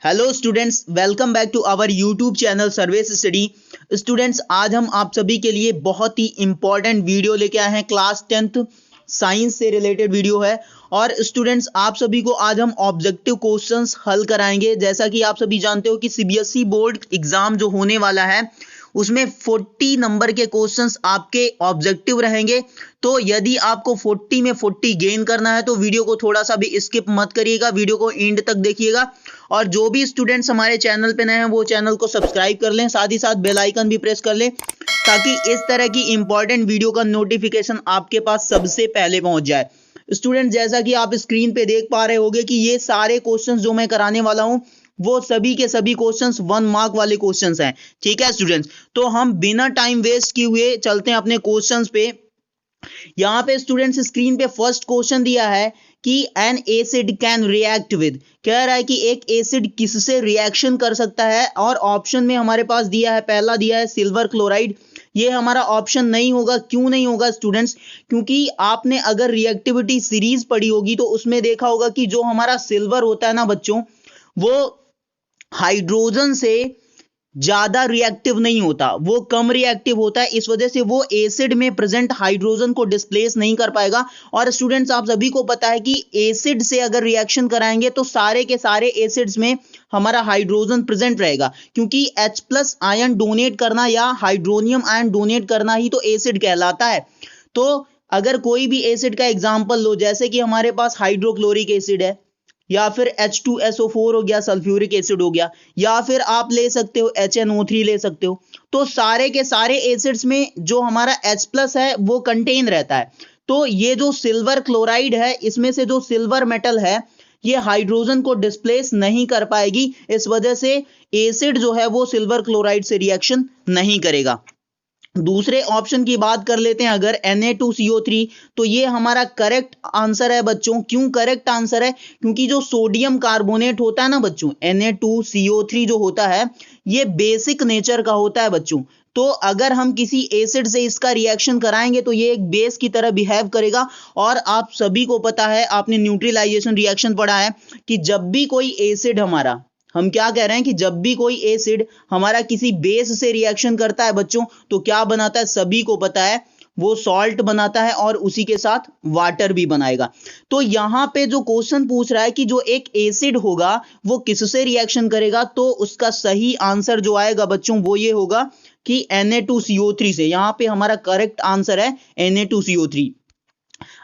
Hello students, welcome back to our YouTube channel service study. Students, आज हम आप सभी के लिए बहुत ही इंपॉर्टेंट वीडियो लेके आए हैं। क्लास 10th साइंस से रिलेटेड वीडियो है। और स्टूडेंट्स, आप सभी को आज हम ऑब्जेक्टिव क्वेश्चंस हल कराएंगे। जैसा कि आप सभी जानते हो कि सीबीएसई बोर्ड एग्जाम जो होने वाला है उसमें 40 नंबर के क्वेश्चंस आपके ऑब्जेक्टिव रहेंगे। तो यदि आपको 40 में 40 गेन करना है तो वीडियो को थोड़ा सा भी स्किप मत करिएगा, वीडियो को एंड तक देखिएगा। और जो भी स्टूडेंट्स हमारे चैनल पे नए हैं वो चैनल को सब्सक्राइब कर लें, साथ ही साथ बेल आइकन भी प्रेस कर लें ताकि इस तरह की इंपॉर्टेंट वीडियो का नोटिफिकेशन आपके पास सबसे पहले पहुंच जाए। स्टूडेंट, जैसा कि आप स्क्रीन पे देख पा रहे होंगे कि ये सारे क्वेश्चंस जो मैं कराने वाला हूं वो सभी के सभी क्वेश्चंस 1 मार्क वाले क्वेश्चंस हैं। ठीक है स्टूडेंट्स, तो हम बिना टाइम वेस्ट किए हुए चलते हैं अपने क्वेश्चंस पे। यहाँ पे स्टूडेंट्स स्क्रीन पे फर्स्ट क्वेश्चन दिया है कि N acid can react with, कह रहा है कि एक एसिड किससे रिएक्शन कर सकता है। और ऑप्शन में हमारे पास दिया है, पहला दिया है सिल्वर क्लोराइड। ये हमारा ऑप्शन नहीं होगा। क्यों नहीं होगा स्टूडेंट्स? क्योंकि आपने अगर रिएक्टिविटी सीरीज पढ़ी होगी तो उसमें देखा होगा कि जो हमारा सिल्वर होता है ना बच्चों, वो हाइड्रोजन से ज्यादा रिएक्टिव नहीं होता, वो कम रिएक्टिव होता है। इस वजह से वो एसिड में प्रेजेंट हाइड्रोजन को डिस्प्लेस नहीं कर पाएगा। और स्टूडेंट्स, आप सभी को पता है कि एसिड से अगर रिएक्शन कराएंगे तो सारे के सारे एसिड्स में हमारा हाइड्रोजन प्रेजेंट रहेगा, क्योंकि H+ आयन डोनेट करना या हाइड्रोनियम आयन डोनेट करना ही तो एसिड कहलाता है। तो अगर कोई भी एसिड का एग्जाम्पल लो, जैसे कि हमारे पास हाइड्रोक्लोरिक एसिड है, या फिर H2SO4 हो गया, सल्फ्यूरिक एसिड हो गया, या फिर आप ले सकते हो HNO3 ले सकते हो। तो सारे के सारे एसिड्स में जो हमारा H+ है वो कंटेन रहता है। तो ये जो सिल्वर क्लोराइड है, इसमें से जो सिल्वर मेटल है ये हाइड्रोजन को डिस्प्लेस नहीं कर पाएगी। इस वजह से एसिड जो है वो सिल्वर क्लोराइड से रिएक्शन नहीं करेगा। दूसरे ऑप्शन की बात कर लेते हैं अगर Na2CO3, तो ये हमारा करेक्ट आंसर है बच्चों। क्यों करेक्ट आंसर है? क्योंकि जो सोडियम कार्बोनेट होता है ना बच्चों, Na2CO3 जो होता है ये बेसिक नेचर का होता है बच्चों। तो अगर हम किसी एसिड से इसका रिएक्शन कराएंगे तो ये एक बेस की तरह बिहेव करेगा। और आप सभी को पता है, आपने न्यूट्रलाइजेशन रिएक्शन पढ़ा है कि जब भी कोई एसिड हमारा, हम क्या कह रहे हैं कि जब भी कोई एसिड हमारा किसी बेस से रिएक्शन करता है बच्चों तो क्या बनाता है, सभी को पता है, वो सॉल्ट बनाता है और उसी के साथ वाटर भी बनाएगा। तो यहां पे जो क्वेश्चन पूछ रहा है कि जो एक एसिड होगा वो किससे रिएक्शन करेगा, तो उसका सही आंसर जो आएगा बच्चों वो ये होगा कि Na2CO3 से। यहां पे हमारा करेक्ट आंसर है Na2CO3।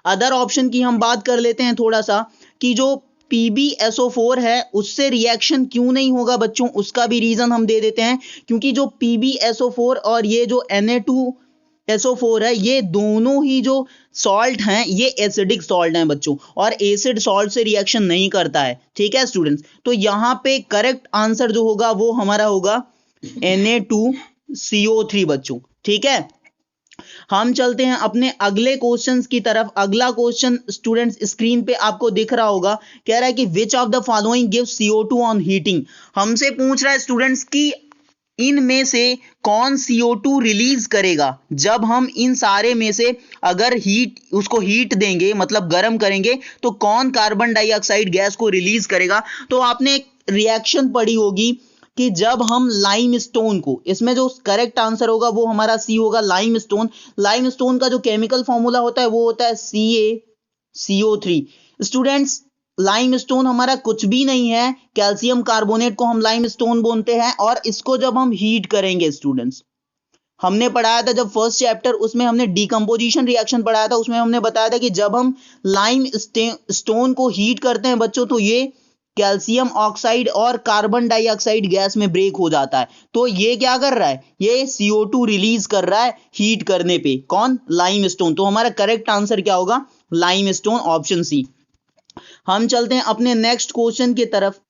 अदर ऑप्शन की हम बात कर लेते हैं थोड़ा सा कि जो PbSO4 है उससे रिएक्शन क्यों नहीं होगा बच्चों, उसका भी रीजन हम दे देते हैं। क्योंकि जो PbSO4 और ये जो Na2SO4 है, ये दोनों ही जो सॉल्ट हैं ये एसिडिक सॉल्ट हैं बच्चों, और एसिड सॉल्ट से रिएक्शन नहीं करता है। ठीक है स्टूडेंट्स, तो यहां पे करेक्ट आंसर जो होगा वो हमारा होगा Na2CO3 बच्चों। ठीक है, हम चलते हैं अपने अगले क्वेश्चंस की तरफ। अगला क्वेश्चन स्टूडेंट्स स्क्रीन पे आपको दिख रहा होगा, कह रहा है कि विच of the following gives CO2 on heating. हमसे पूछ रहा है स्टूडेंट्स कि इनमें से कौन CO2 रिलीज करेगा जब हम इन सारे में से अगर उसको हीट देंगे, मतलब गर्म करेंगे, तो कौन कार्बन डाइऑक्साइड गैस को रिलीज करेगा। तो आपने एक रिएक्शन पढ़ी होगी कि जब हम लाइम स्टोन को, इसमें जो करेक्ट आंसर होगा वो हमारा सी होगा, लाइम स्टोन। लाइम स्टोन का जो केमिकल फॉर्मूला होता है वो होता है CaCO3। स्टूडेंट्स, लाइम स्टोन हमारा कुछ भी नहीं है, कैल्शियम कार्बोनेट को हम लाइम स्टोन बोलते हैं। और इसको जब हम हीट करेंगे स्टूडेंट्स, हमने पढ़ाया था जब फर्स्ट चैप्टर, उसमें हमने डिकम्पोजिशन रिएक्शन पढ़ाया था, उसमें हमने बताया था कि जब हम लाइम स्टोन को हीट करते हैं बच्चों तो ये कैल्शियम ऑक्साइड और कार्बन डाइऑक्साइड गैस में ब्रेक हो जाता है। तो ये क्या कर रहा है, ये CO2 रिलीज कर रहा है हीट करने पे। कौन? Lime stone. तो हमारा करेक्ट आंसर क्या होगा? Lime stone, option C. हम चलते हैं अपने नेक्स्ट क्वेश्चन की तरफ।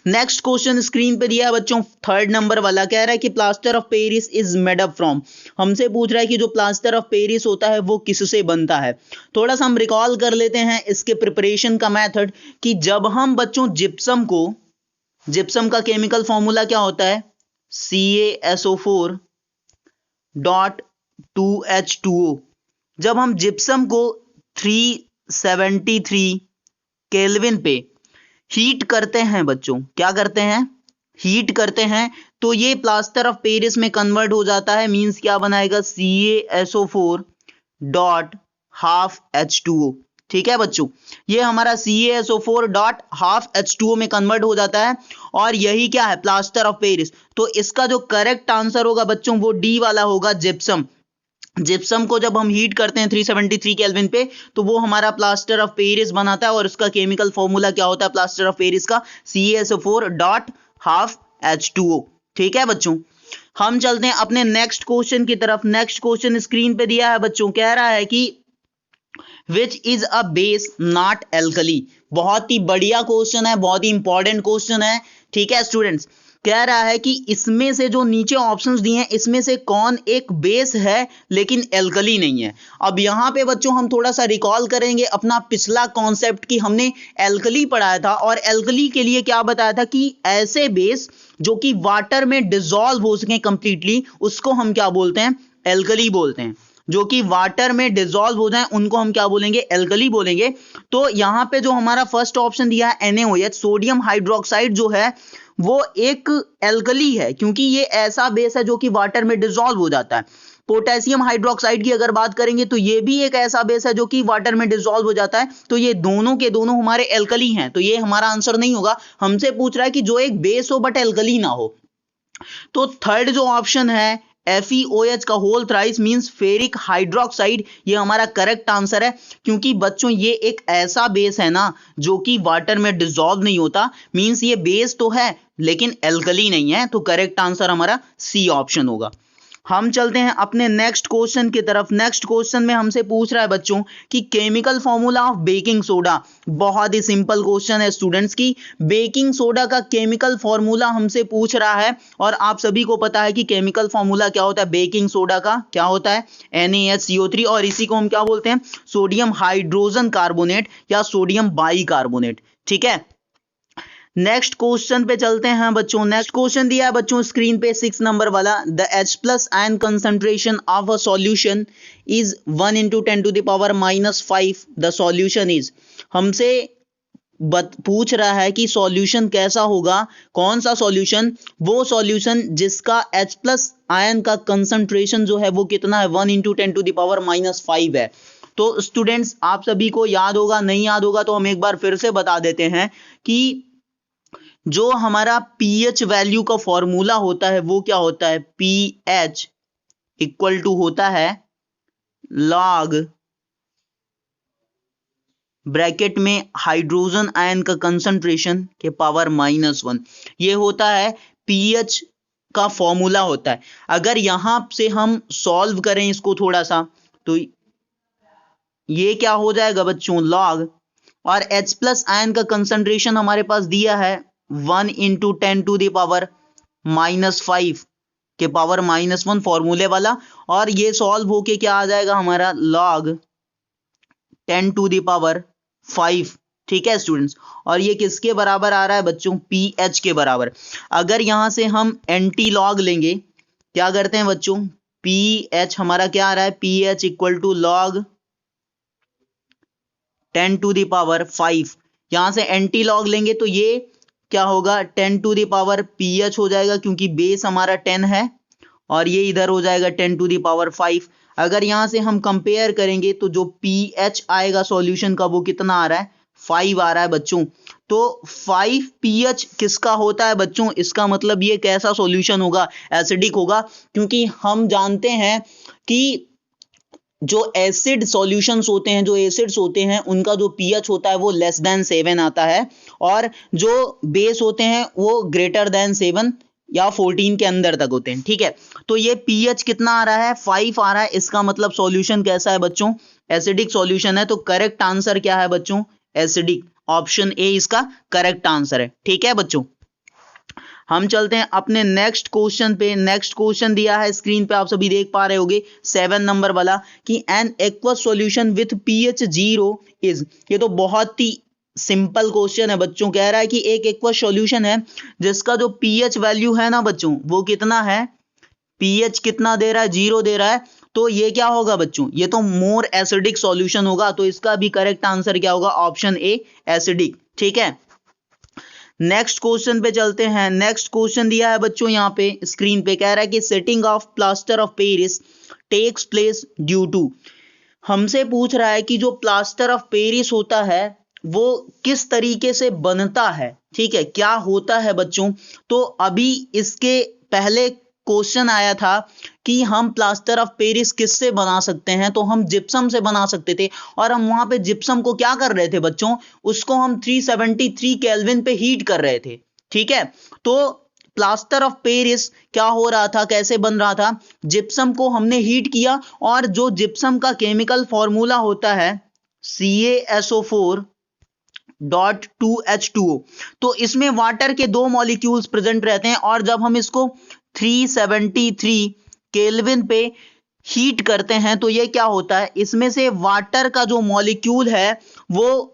नेक्स्ट क्वेश्चन स्क्रीन पे दिया है बच्चों, 3rd नंबर वाला, कह रहा है कि plaster of Paris is made up from. हमसे पूछ रहा है कि जो प्लास्टर ऑफ पेरिस होता है वो किससे बनता है। थोड़ा सा हम रिकॉल कर लेते हैं इसके प्रिपरेशन का मेथड कि जब हम बच्चों जिप्सम का केमिकल फॉर्मूला क्या होता है, CaSO4 डॉट 2H2O। जब हम जिप्सम को 373 केल्विन पे हीट करते हैं बच्चों, क्या करते हैं, हीट करते हैं, तो ये प्लास्टर ऑफ पेरिस में कन्वर्ट हो जाता है। मींस क्या बनाएगा, CaSO4 डॉट हाफ H2O। ठीक है बच्चों, ये हमारा CaSO4 डॉट हाफ H2O में कन्वर्ट हो जाता है और यही क्या है, प्लास्टर ऑफ पेरिस। तो इसका जो करेक्ट आंसर होगा बच्चों वो डी वाला होगा, जिप्सम। जिप्सम को जब हम हीट करते हैं 373 केल्विन पे तो वो हमारा प्लास्टर ऑफ पेरिस बनाता है और उसका केमिकल फॉर्मूला क्या होता है प्लास्टर ऑफ पेरिस का, CaSO4 डॉट हाफ H2O। ठीक है बच्चों, हम चलते हैं अपने नेक्स्ट क्वेश्चन की तरफ। नेक्स्ट क्वेश्चन स्क्रीन पे दिया है बच्चों, कह रहा है कि which is a base not alkali. बहुत ही बढ़िया क्वेश्चन है, बहुत ही इंपॉर्टेंट क्वेश्चन है। ठीक है स्टूडेंट्स, कह रहा है कि इसमें से जो नीचे ऑप्शंस दिए हैं इसमें से कौन एक बेस है लेकिन एल्कली नहीं है। अब यहां पे बच्चों हम थोड़ा सा रिकॉल करेंगे अपना पिछला कॉन्सेप्ट कि हमने एल्कली पढ़ाया था और एल्कली के लिए क्या बताया था कि ऐसे बेस जो कि वाटर में डिसॉल्व हो सके कंप्लीटली, उसको हम क्या बोलते हैं, एल्कली बोलते हैं। जो कि वाटर में डिसॉल्व हो जाए उनको हम क्या बोलेंगे, एल्कली बोलेंगे। तो यहां पे जो हमारा फर्स्ट ऑप्शन दिया है NaOH, सोडियम हाइड्रोक्साइड जो है वो एक एल्कली है क्योंकि ये ऐसा बेस है जो कि वाटर में डिसॉल्व हो जाता है। पोटेशियम हाइड्रोक्साइड की अगर बात करेंगे तो ये भी एक ऐसा बेस है जो कि वाटर में डिसॉल्व हो जाता है। तो ये दोनों के दोनों हमारे एल्कली हैं, तो ये हमारा आंसर नहीं होगा। हमसे पूछ रहा है कि जो एक बेस हो बट एल्कली ना हो। तो थर्ड जो ऑप्शन है FeOH का whole thrice means ferric hydroxide, ये हमारा करेक्ट आंसर है क्योंकि बच्चों ये एक ऐसा बेस है ना जो कि वाटर में डिसॉल्व नहीं होता। मींस ये बेस तो है लेकिन एल्कली नहीं है, तो करेक्ट आंसर हमारा C ऑप्शन होगा। हम चलते हैं अपने नेक्स्ट क्वेश्चन की तरफ। नेक्स्ट क्वेश्चन में हमसे पूछ रहा है बच्चों कि chemical formula of baking soda. बहुत ही सिंपल क्वेश्चन है स्टूडेंट्स की, बेकिंग सोडा का केमिकल फॉर्मूला हमसे पूछ रहा है और आप सभी को पता है कि केमिकल फॉर्मूला क्या होता है बेकिंग सोडा का, क्या होता है NaHCO3 और इसी को हम क्या बोलते हैं, सोडियम हाइड्रोजन कार्बोनेट या सोडियम बाइकार्बोनेट। ठीक है, नेक्स्ट क्वेश्चन पे चलते हैं बच्चों। नेक्स्ट क्वेश्चन दिया है बच्चों स्क्रीन पे 6 नंबर वाला, the H+ ion concentration of a solution is 1 × 10⁻⁻5 the solution is. हमसे पूछ रहा है कि सॉल्यूशन कैसा होगा, कौन सा सॉल्यूशन, वो सॉल्यूशन जिसका H+ आयन का कंसंट्रेशन जो है वो कितना है, 1 × 10⁻5 है। तो स्टूडेंट्स आप सभी को याद होगा, नहीं याद होगा तो हम एक बार फिर से बता देते हैं कि जो हमारा pH वैल्यू का फॉर्मूला होता है वो क्या होता है, pH इक्वल टू होता है log ब्रैकेट में हाइड्रोजन आयन का कंसंट्रेशन के पावर -1। ये होता है pH का फॉर्मूला होता है। अगर यहां से हम सॉल्व करें इसको थोड़ा सा तो ये क्या हो जाएगा बच्चों, log, और H+ आयन का कंसंट्रेशन हमारे पास दिया है 1 × 10⁻⁻5 के पावर -1 फॉर्मूले वाला, और ये सॉल्व होके क्या आ जाएगा हमारा log 10⁵। ठीक है स्टूडेंट्स, और ये किसके बराबर आ रहा है बच्चों, pH के बराबर। अगर यहां से हम एंटी लॉग लेंगे, क्या करते हैं बच्चों, pH हमारा क्या आ रहा है, pH इक्वल टू log 10⁵। यहां से एंटी लॉग लेंगे तो ये क्या होगा, 10⁻, pH हो जाएगा क्योंकि बेस हमारा 10 है, और ये इधर हो जाएगा 10⁵। अगर यहां से हम कंपेयर करेंगे तो जो pH आएगा सॉल्यूशन का वो कितना आ रहा है, 5 आ रहा है बच्चों। तो 5 pH किसका होता है बच्चों, इसका मतलब ये कैसा सॉल्यूशन होगा, एसिडिक होगा, क्योंकि हम जानते हैं कि जो एसिड सॉल्यूशंस होते हैं, जो एसिड्स होते हैं उनका जो pH होता है वो <7 आता है, और जो बेस होते हैं वो <7 या 14 के अंदर तक होते हैं। ठीक है, तो ये pH कितना आ रहा है, 5 आ रहा है। इसका मतलब सॉल्यूशन कैसा है बच्चों, एसिडिक सॉल्यूशन है। तो करेक्ट आंसर क्या है बच्चों, एसिडिक। ऑप्शन ए इसका करेक्ट आंसर है। ठीक है बच्चों, हम चलते हैं अपने नेक्स्ट क्वेश्चन पे। नेक्स्ट क्वेश्चन दिया है स्क्रीन पे, आप सभी देख पा रहे होंगे 7 नंबर वाला, कि an aqueous solution with pH 0 is. ये तो बहुत ही सिंपल क्वेश्चन है बच्चों। कह रहा है कि एक एक्वस सॉल्यूशन है जिसका जो pH वैल्यू है ना बच्चों वो कितना है, pH कितना दे रहा है, 0 दे रहा है। तो ये क्या होगा बच्चों, ये तो मोर एसिडिक सॉल्यूशन होगा। तो इसका भी करेक्ट आंसर क्या होगा, ऑप्शन ए एसिडिक। ठीक है, नेक्स्ट क्वेश्चन पे चलते हैं। नेक्स्ट क्वेश्चन दिया है बच्चों यहाँ पे स्क्रीन पे, कह रहा है कि setting of plaster of Paris takes place due to. हमसे पूछ रहा है कि जो प्लास्टर ऑफ पेरिस होता है वो किस तरीके से बनता है, ठीक है, क्या होता है बच्चों। तो अभी इसके पहले क्वेश्चन आया था कि हम प्लास्टर ऑफ पेरिस किससे बना सकते हैं, तो हम जिप्सम से बना सकते थे, और हम वहां पे जिप्सम को क्या कर रहे थे बच्चों, उसको हम 373 केल्विन पे हीट कर रहे थे, ठीक है। तो प्लास्टर ऑफ पेरिस क्या हो रहा था, कैसे बन रहा था, जिप्सम को हमने हीट किया और जो जिप्सम का केमिकल फॉर्मूला होता है CaSO4.2H2O, तो इसमें वाटर के दो मॉलिक्यूल्स प्रेजेंट रहते हैं, और जब हम इसको 373 केल्विन पे हीट करते हैं तो ये क्या होता है, इसमें से वाटर का जो मॉलिक्यूल है वो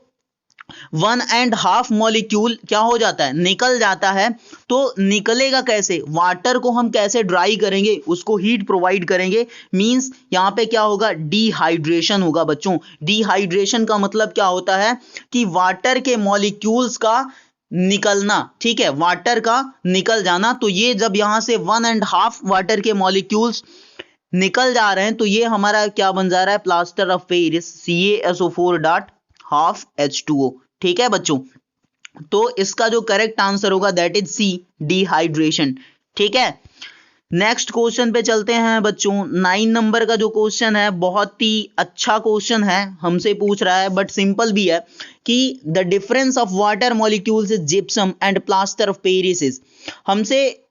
1.5 मॉलिक्यूल क्या हो जाता है, निकल जाता है। तो निकलेगा कैसे, वाटर को हम कैसे ड्राई करेंगे, उसको हीट प्रोवाइड करेंगे, मींस यहां पे क्या होगा, डिहाइड्रेशन होगा बच्चों। डिहाइड्रेशन का मतलब क्या होता है कि वाटर के मॉलिक्यूल्स का निकलना, ठीक है, वाटर का निकल जाना। तो ये जब यहां से 1.5 वाटर के मॉलिक्यूल्स निकल जा रहे हैं तो ये हमारा क्या बन जा रहा है, प्लास्टर ऑफ पेरिस CaSO4.2H2O, ठीक है बच्चों। तो इसका जो करेक्ट आंसर होगा दैट इज सी, डिहाइड्रेशन, ठीक है। नेक्स्ट क्वेश्चन पे चलते हैं बच्चों। 9 नंबर का जो क्वेश्चन है बहुत ही अच्छा क्वेश्चन है, हमसे पूछ रहा है बट सिंपल भी है कि the difference of water molecules is gypsum and plaster of Paris is. हमसे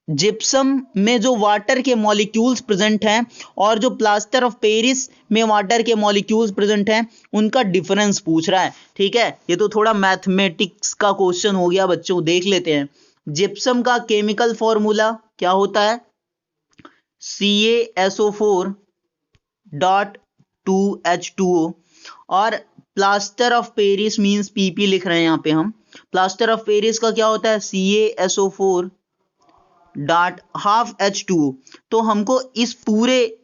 जिप्सम में जो वाटर के मॉलिक्यूल्स प्रेजेंट हैं और जो प्लास्टर ऑफ पेरिस में वाटर के मॉलिक्यूल्स प्रेजेंट हैं उनका डिफरेंस पूछ रहा है, ठीक है। ये तो थोड़ा मैथमेटिक्स का क्वेश्चन हो गया बच्चों, देख लेते हैं। जिप्सम का केमिकल फॉर्मूला क्या होता है, CaSO4.2H2O, और plaster of Paris means PP लिख रहे हैं यहाँ पे हम। प्लास्टर ऑफ पेरिस का क्या होता है, CaSO4.2H2O। तो हमको इस पूरे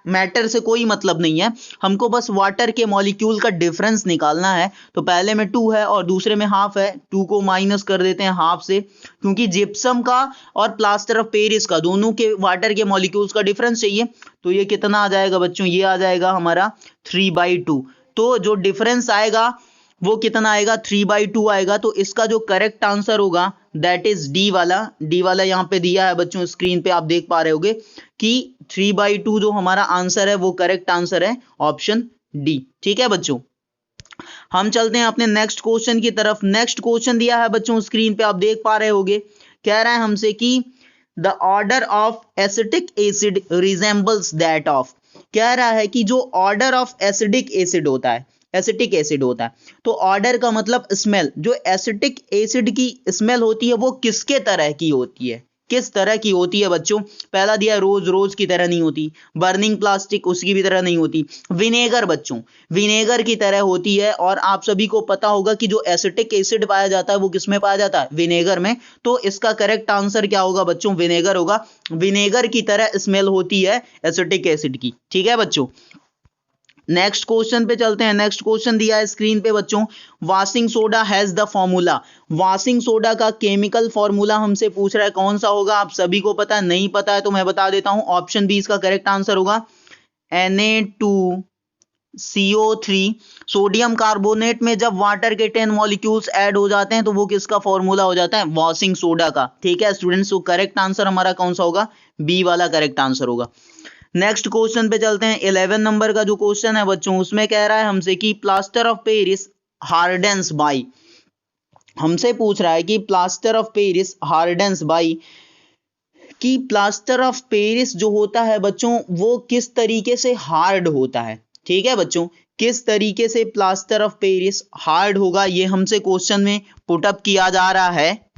मैटर से कोई मतलब नहीं है, हमको बस वाटर के मॉलिक्यूल का डिफरेंस निकालना है। तो पहले में 2 है और दूसरे में हाफ है, 2 को माइनस कर देते हैं हाफ से, क्योंकि जिप्सम का और प्लास्टर ऑफ पेरिस का दोनों के वाटर के मॉलिक्यूल्स का डिफरेंस चाहिए। तो ये कितना आ जाएगा बच्चों, ये आ जाएगा हमारा 3/2। तो जो डिफरेंस आएगा वो कितना आएगा, 3/2 आएगा। तो इसका जो करेक्ट आंसर होगा दैट इज डी वाला। डी वाला यहां पे दिया है बच्चों, स्क्रीन पे आप देख पा रहे होगे कि 3/2 जो हमारा आंसर है वो करेक्ट आंसर है ऑप्शन डी, ठीक है बच्चों। हम चलते हैं अपने नेक्स्ट क्वेश्चन की तरफ। नेक्स्ट क्वेश्चन दिया है बच्चों, स्क्रीन पे आप देख पा रहे होगे, कह रहा है हमसे कि the order of acetic acid resembles that of. कह रहा है कि जो ऑर्डर ऑफ एसिडिक एसिड होता है, एसिटिक एसिड होता है, तो ऑर्डर का मतलब स्मेल, जो एसिटिक एसिड की स्मेल होती है वो किसके तरह की होती है, किस तरह की होती है बच्चों। पहला दिया रोज, रोज की तरह नहीं होती। बर्निंग प्लास्टिक, उसकी भी तरह नहीं होती। विनेगर बच्चों, विनेगर की तरह होती है। और आप सभी को पता होगा कि जो एसिटिक एसिड पाया जाता है वो किस में पाया जाता है, विनेगर में। तो इसका करेक्ट आंसर क्या होगा बच्चों, विनेगर होगा। विनेगर की तरह स्मेल होती है एसिटिक एसिड की, ठीक है बच्चों। नेक्स्ट क्वेश्चन पे चलते हैं। नेक्स्ट क्वेश्चन दिया है स्क्रीन पे बच्चों, washing soda has the formula. Washing soda का केमिकल फॉर्मूला हमसे पूछ रहा है, कौन सा होगा, आप सभी को पता है, नहीं पता है तो मैं बता देता हूं। ऑप्शन बी इसका करेक्ट आंसर होगा Na2CO3। सोडियम कार्बोनेट में जब वाटर के 10 मॉलिक्यूल्स ऐड हो जाते हैं तो वो किसका फॉर्मूला हो जाता है, वॉशिंग सोडा का, ठीक है स्टूडेंट्स। तो करेक्ट आंसर हमारा कौन सा होगा, बी वाला करेक्ट आंसर होगा। नेक्स्ट क्वेश्चन पे चलते हैं। 11 नंबर का जो क्वेश्चन है बच्चों, उसमें कह रहा है हमसे कि प्लास्टर ऑफ पेरिस हार्डेंस बाय। हमसे पूछ रहा है कि प्लास्टर ऑफ पेरिस हार्डेंस बाय, कि प्लास्टर ऑफ पेरिस जो होता है बच्चों वो किस तरीके से हार्ड होता है, ठीक है बच्चों। किस तरीके से प्लास्टर ऑफ पेरिस हार्ड होगा, ये हमसे क्वेश्चन में पुटअप किया जा रहा है।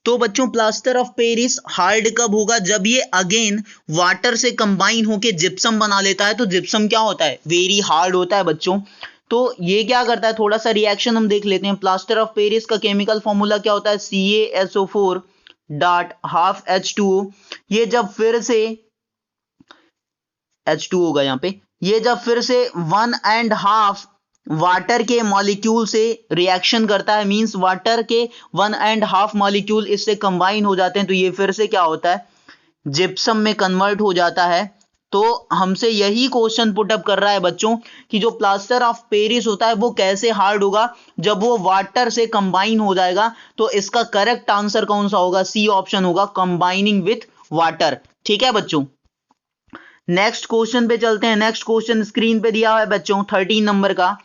तो बच्चों प्लास्टर ऑफ पेरिस हार्ड कब होगा, जब ये अगेन वाटर से कंबाइन होके जिप्सम बना लेता है। तो जिप्सम क्या होता है, वेरी हार्ड होता है बच्चों। तो ये क्या करता है, थोड़ा सा रिएक्शन हम देख लेते हैं। प्लास्टर ऑफ पेरिस का केमिकल फॉर्मूला क्या होता है, CaSO4.2H2O। ये जब फिर से H2 होगा यहाँ पे, ये जब फिर से 1.5 वाटर के मॉलिक्यूल से रिएक्शन करता है, मींस वाटर के 1.5 मॉलिक्यूल इससे कंबाइन हो जाते हैं, तो ये फिर से क्या होता है, जिप्सम में कन्वर्ट हो जाता है। तो हमसे यही क्वेश्चन पुट अप कर रहा है बच्चों कि जो प्लास्टर ऑफ पेरिस होता है वो कैसे हार्ड होगा, जब वो वाटर से कंबाइन हो जाएगा। तो इसका करेक्ट आंसर कौन सा होगा, सी ऑप्शन होगा, कंबाइनिंग विथ वाटर। ठीक है बच्चों, नेक्स्ट क्वेश्चन पे चलते हैं। नेक्स्ट क्वेश्चन स्क्रीन पे दिया हुआ है बच्चों 13 नंबर का।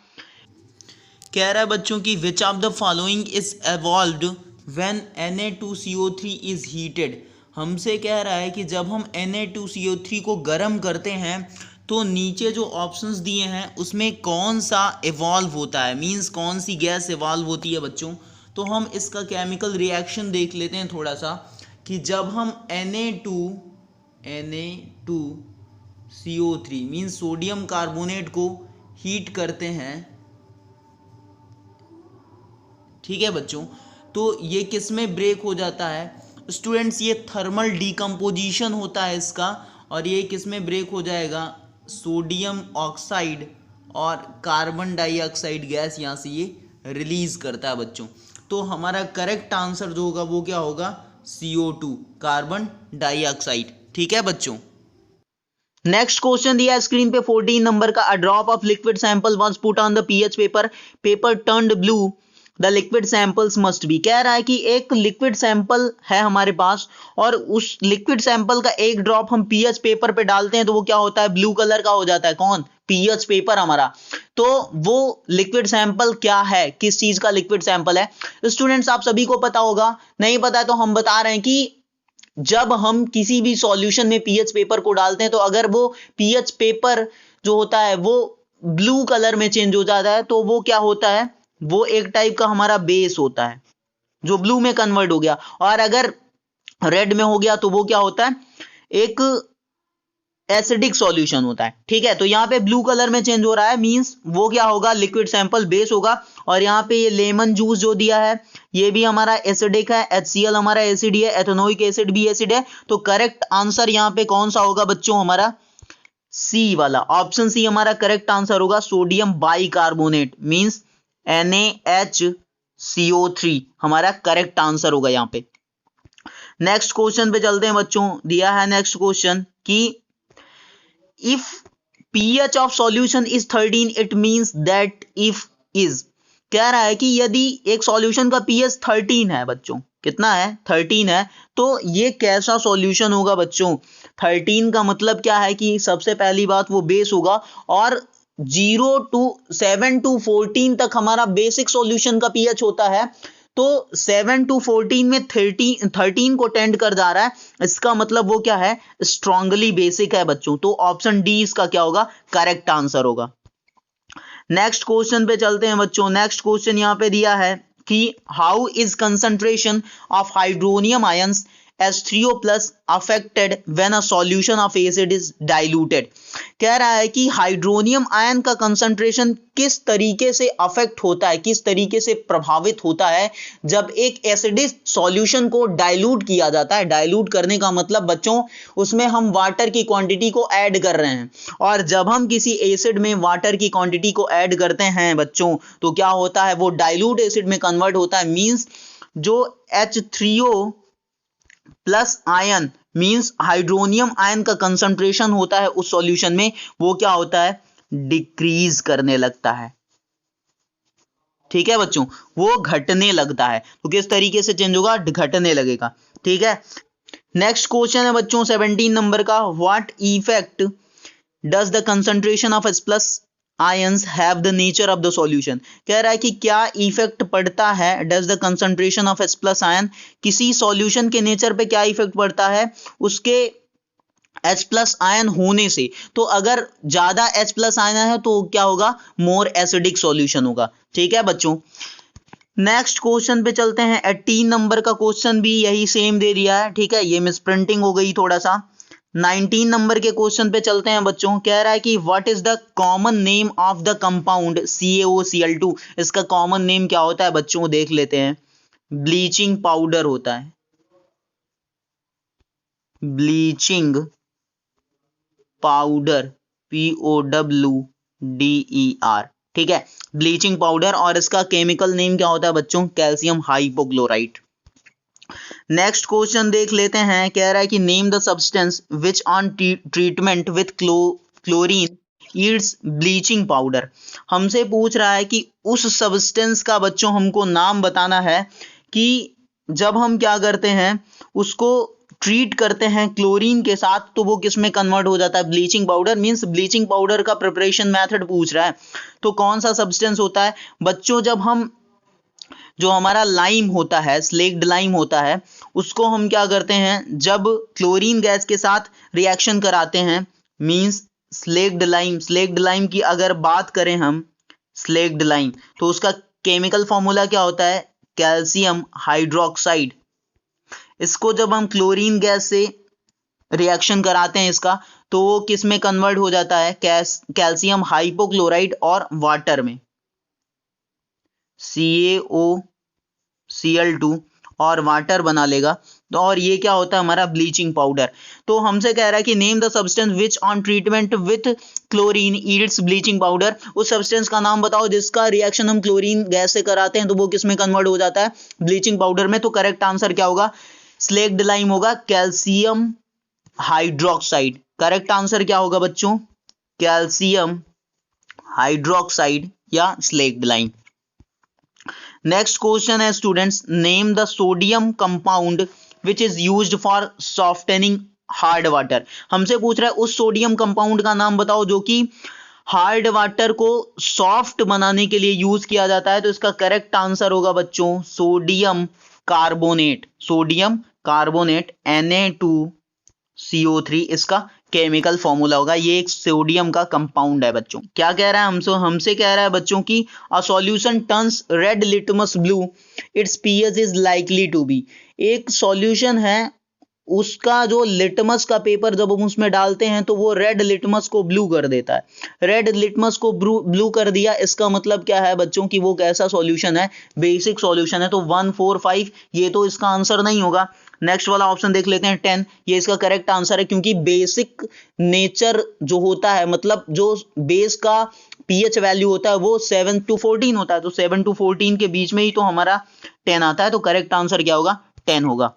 कह रहा है बच्चों की which of the following is evolved when Na2CO3 is heated. हमसे कह रहा है कि जब हम Na2CO3 को गर्म करते हैं तो नीचे जो ऑप्शंस दिए हैं उसमें कौन सा इवॉल्व होता है, मींस कौन सी गैस इवॉल्व होती है बच्चों। तो हम इसका केमिकल रिएक्शन देख लेते हैं थोड़ा सा, कि जब हम Na2CO3 मींस सोडियम कार्बोनेट को हीट करते हैं, ठीक है बच्चों, तो ये किस में ब्रेक हो जाता है स्टूडेंट्स, ये थर्मल डिकम्पोजिशन होता है इसका, और ये किस में ब्रेक हो जाएगा, सोडियम ऑक्साइड और कार्बन डाइऑक्साइड गैस यहाँ से ये रिलीज करता है बच्चों। तो हमारा करेक्ट आंसर जो होगा वो क्या होगा, CO2, कार्बन डाइऑक्साइड। ठीक है बच्चों, नेक्स्ट क्वेश्चन दिया स्क्रीन पे 14 नंबर का। A drop of liquid sample was put on the pH paper, paper turned blue, the liquid samples must be. कह रहा है कि एक लिक्विड सैंपल है हमारे पास और उस लिक्विड सैंपल का एक ड्रॉप हम पीएच पेपर पे डालते हैं तो वो क्या होता है, ब्लू कलर का हो जाता है। कौन, पीएच पेपर हमारा। तो वो लिक्विड सैंपल क्या है, किस चीज का लिक्विड सैंपल है स्टूडेंट्स, आप सभी को पता होगा, नहीं पता है तो हम बता रहे हैं कि जब हम किसी भी सॉल्यूशन में पीएच पेपर को डालते हैं तो अगर वो पीएच पेपर जो होता है वो ब्लू कलर में चेंज हो जाता है तो वो क्या होता है, वो एक टाइप का हमारा बेस होता है जो ब्लू में कन्वर्ट हो गया, और अगर रेड में हो गया तो वो क्या होता है, एक एसिडिक सॉल्यूशन होता है। ठीक है, तो यहाँ पे ब्लू कलर में चेंज हो रहा है, मींस वो क्या होगा, लिक्विड सैंपल बेस होगा। और यहाँ पे ये लेमन जूस जो दिया है ये भी हमारा एसिडिक है, HCl हमारा एसिड है, एथेनोइक एसिड भी एसिड है। तो करेक्ट आंसर यहाँ पे कौन सा होगा बच्चों, हमारा सी वाला, ऑप्शन सी हमारा करेक्ट आंसर होगा, सोडियम बाइकार्बोनेट मींस NaHCO3 हमारा करेक्ट आंसर होगा यहाँ पे। नेक्स्ट क्वेश्चन पे चलते हैं बच्चों, दिया है नेक्स्ट क्वेश्चन कि if pH of solution is 13 it means that if is। कह रहा है कि यदि एक सॉल्यूशन का pH 13 है बच्चों, कितना है, 13 है, तो ये कैसा सॉल्यूशन होगा बच्चों। 13 का मतलब क्या है कि सबसे पहली बात वो बेस होगा, और 7 to 14 तक हमारा बेसिक सॉल्यूशन का pH होता है। तो 7 to 14 में 13 को टेंड कर जा रहा है, इसका मतलब वो क्या है, स्ट्रांगली बेसिक है बच्चों। तो ऑप्शन डी इसका क्या होगा, करेक्ट आंसर होगा। नेक्स्ट क्वेश्चन पे चलते हैं बच्चों। नेक्स्ट क्वेश्चन यहां पे दिया है कि how is concentration of hydronium ions H3O plus affected when a solution of acid is diluted. कह रहा है कि हाइड्रोनियम आयन का कंसंट्रेशन किस तरीके से अफेक्ट होता है, किस तरीके से प्रभावित होता है जब एक एसिडिक सॉल्यूशन को डाइल्यूट किया जाता है। डाइल्यूट करने का मतलब बच्चों उसमें हम वाटर की क्वांटिटी को ऐड कर रहे हैं, और जब हम किसी एसिड में वाटर की क्वांटिटी को ऐड करते हैं बच्चों तो क्या होता है, वो डाइल्यूट एसिड में कन्वर्ट होता है। मींस जो H3O plus ion means hydronium ion का कंसंट्रेशन होता है उस सॉल्यूशन में, वो क्या होता है, डिक्रीज करने लगता है। ठीक है बच्चों, वो घटने लगता है। तो किस तरीके से चेंज होगा, घटने लगेगा। ठीक है, नेक्स्ट क्वेश्चन है बच्चों 17 नंबर का। What effect does the concentration of H plus ions have the nature of the solution. कह रहा है कि क्या इफेक्ट पड़ता है, does the concentration of H plus ion, किसी सॉल्यूशन के नेचर पे क्या इफेक्ट पड़ता है, उसके H प्लस आयन होने से। तो अगर ज्यादा H प्लस आयन है तो क्या होगा, मोर एसिडिक सॉल्यूशन होगा। ठीक है बच्चों, नेक्स्ट क्वेश्चन पे चलते हैं। 18 नंबर का क्वेश्चन भी यही सेम दे दिया है। ठीक है, ये मिस प्रिंटिंग हो गई थोड़ा सा। 19 नंबर के क्वेश्चन पे चलते हैं बच्चों। कह रहा है कि what is the common name of the compound CaOCl2। इसका कॉमन नेम क्या होता है बच्चों, देख लेते हैं। ब्लीचिंग पाउडर होता है, ब्लीचिंग पाउडर, POWDER। ठीक है, ब्लीचिंग पाउडर, और इसका केमिकल नेम क्या होता है बच्चों, कैल्शियम हाइपोक्लोराइट। नेक्स्ट क्वेश्चन देख लेते हैं, कह रहा है कि name the substance which on treatment with chlorine yields bleaching powder. हमसे पूछ रहा है कि उस सब्सटेंस का बच्चों हमको नाम बताना है कि जब हम क्या करते हैं उसको ट्रीट करते हैं क्लोरीन के साथ तो वो किस में कन्वर्ट हो जाता है, bleaching powder. Means bleaching powder का प्रिपरेशन मेथड पूछ रहा है, तो कौन सा सब्सटेंस होता है बच्चों, जब हम जो हमारा लाइम होता है, स्लेक्ड लाइम होता है, उसको हम क्या करते हैं जब क्लोरीन गैस के साथ रिएक्शन कराते हैं, मींस स्लेक्ड लाइम की अगर बात करें हम, स्लेक्ड लाइम, तो उसका केमिकल फॉर्मूला क्या होता है, कैल्शियम हाइड्रोक्साइड। इसको जब हम क्लोरीन गैस से रिएक्शन कराते हैं इसका, तो वो किस में कन्वर्ट हो जाता है, कैल्शियम हाइपोक्लोराइड और वाटर में, CaOCl2 और वाटर बना लेगा, तो और ये क्या होता है हमारा ब्लीचिंग पाउडर। तो हमसे कह रहा है कि name the substance which on treatment with chlorine yields bleaching powder. उस सब्सटेंस का नाम बताओ जिसका रिएक्शन हम क्लोरीन गैस से कराते हैं तो वो किस में कन्वर्ट हो जाता है, ब्लीचिंग पाउडर में। तो करेक्ट आंसर क्या होगा, स्लेक्ड लाइम होगा, कैल्शियम हाइड्रोक्साइड। करेक्ट आंसर क्या होगा बच्चों, कैल्शियम हाइड्रोक्साइड या स्लेक्ड लाइम। नेक्स्ट क्वेश्चन है students, name the sodium compound which is used for softening hard water. हमसे पूछ रहा है उस सोडियम कंपाउंड का नाम बताओ जो कि हार्ड वाटर को सॉफ्ट बनाने के लिए यूज किया जाता है। तो इसका करेक्ट आंसर होगा बच्चों sodium carbonate, sodium carbonate Na2CO3 इसका केमिकल फॉर्मूला होगा। ये एक सोडियम का कंपाउंड है बच्चों। क्या कह रहा है हमसे कह रहा है बच्चों की a solution turns red litmus blue, its pH is likely to be. एक सॉल्यूशन है, उसका जो लिटमस का पेपर जब हम उसमें डालते हैं तो वो रेड लिटमस को ब्लू कर देता है। रेड लिटमस को ब्लू कर दिया, इसका मतलब क्या है बच्चों की वो कैसा सॉल्यूशन है, बेसिक सॉल्यूशन है। तो 1 4 5 ये तो इसका आंसर नहीं होगा। नेक्स्ट वाला ऑप्शन देख लेते हैं 10, ये इसका करेक्ट आंसर है, क्योंकि बेसिक नेचर जो होता है, मतलब जो बेस का pH वैल्यू होता है वो 7 to 14 होता है, तो 7 to 14 के बीच में ही तो हमारा 10 आता है। तो करेक्ट आंसर क्या होगा, 10 होगा।